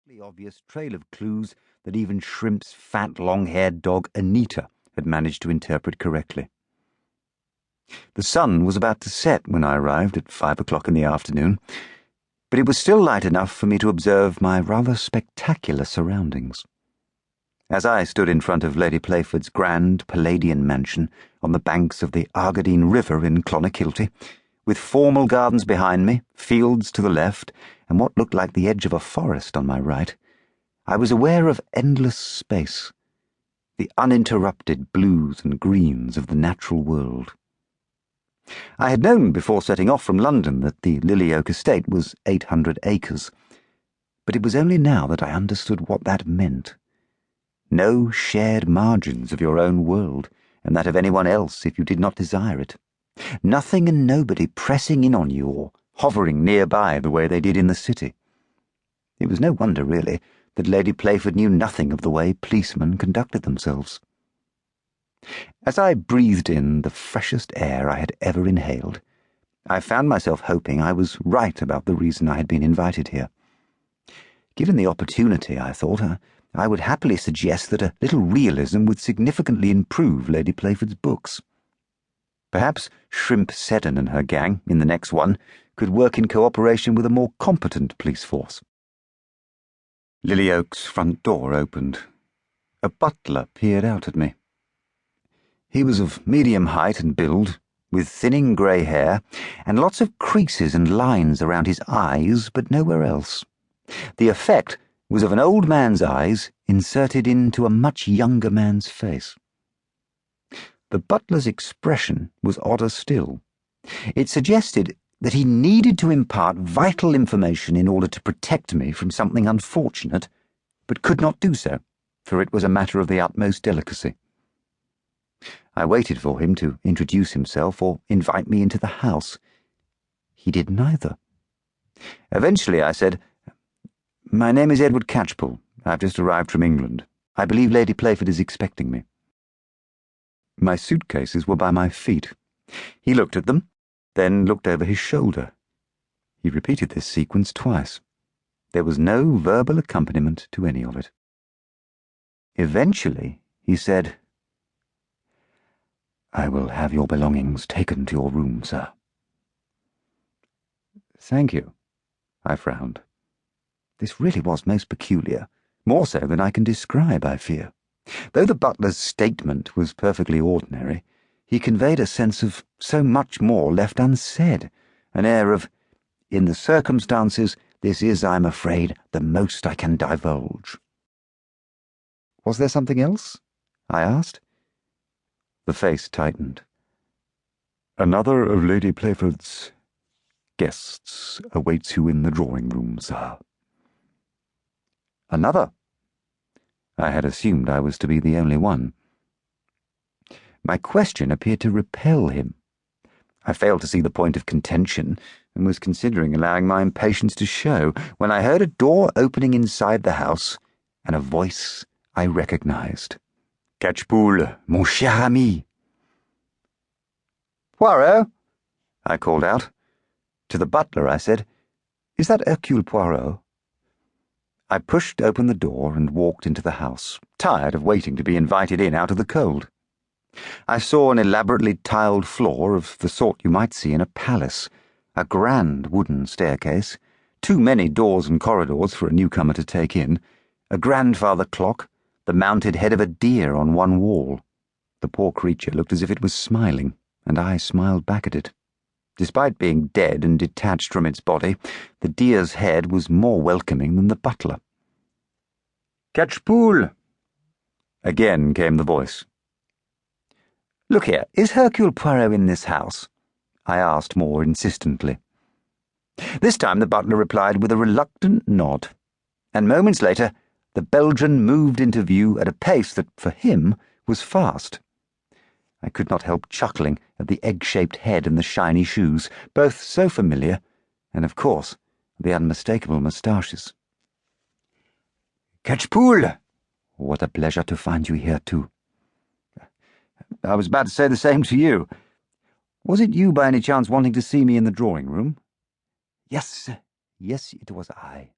perfectly obvious trail of clues that even Shrimp's fat, long-haired dog, Anita, had managed to interpret correctly. The sun was about to set when I arrived at 5 o'clock in the afternoon, but it was still light enough for me to observe my rather spectacular surroundings. As I stood in front of Lady Playford's grand Palladian mansion on the banks of the Argadine River in Clonakilty, with formal gardens behind me, fields to the left, and what looked like the edge of a forest on my right, I was aware of endless space, the uninterrupted blues and greens of the natural world. I had known before setting off from London that the Lily Oak estate was 800 acres, but it was only now that I understood what that meant. No shared margins of your own world, and that of anyone else if you did not desire it. Nothing and nobody pressing in on you or hovering nearby the way they did in the city. It was no wonder, really, that Lady Playford knew nothing of the way policemen conducted themselves. As I breathed in the freshest air I had ever inhaled, I found myself hoping I was right about the reason I had been invited here. Given the opportunity, I thought, I would happily suggest that a little realism would significantly improve Lady Playford's books. Perhaps Shrimp Seddon and her gang, in the next one, could work in cooperation with a more competent police force. Lily Oak's front door opened. A butler peered out at me. He was of medium height and build, with thinning grey hair, and lots of creases and lines around his eyes, but nowhere else. The effect was of an old man's eyes inserted into a much younger man's face. The butler's expression was odder still. It suggested that he needed to impart vital information in order to protect me from something unfortunate, but could not do so, for it was a matter of the utmost delicacy. I waited for him to introduce himself or invite me into the house. He did neither. Eventually I said, "My name is Edward Catchpole. I've just arrived from England. I believe Lady Playford is expecting me." My suitcases were by my feet. He looked at them, then looked over his shoulder. He repeated this sequence twice. There was no verbal accompaniment to any of it. Eventually, he said, "I will have your belongings taken to your room, sir." "Thank you," I frowned. This really was most peculiar, more so than I can describe, I fear. Though the butler's statement was perfectly ordinary, he conveyed a sense of so much more left unsaid, an air of, "In the circumstances, this is, I'm afraid, the most I can divulge." "Was there something else?" I asked. The face tightened. "Another of Lady Playford's guests awaits you in the drawing-room, sir." "Another?" I had assumed I was to be the only one. My question appeared to repel him. I failed to see the point of contention and was considering allowing my impatience to show when I heard a door opening inside the house and a voice I recognized. "Catchpole, mon cher ami." "Poirot?" I called out. To the butler I said, "Is that Hercule Poirot?" I pushed open the door and walked into the house, tired of waiting to be invited in out of the cold. I saw an elaborately tiled floor of the sort you might see in a palace, a grand wooden staircase, too many doors and corridors for a newcomer to take in, a grandfather clock, the mounted head of a deer on one wall. The poor creature looked as if it was smiling, and I smiled back at it. Despite being dead and detached from its body, the deer's head was more welcoming than the butler. "Catchpole!" Again came the voice. "Look here, is Hercule Poirot in this house?" I asked more insistently. This time the butler replied with a reluctant nod, and moments later the Belgian moved into view at a pace that, for him, was fast. I could not help chuckling at the egg-shaped head and the shiny shoes, both so familiar, and, of course, the unmistakable moustaches. "Catchpole! What a pleasure to find you here, too." "I was about to say the same to you. Was it you by any chance wanting to see me in the drawing-room?" Yes, it was I."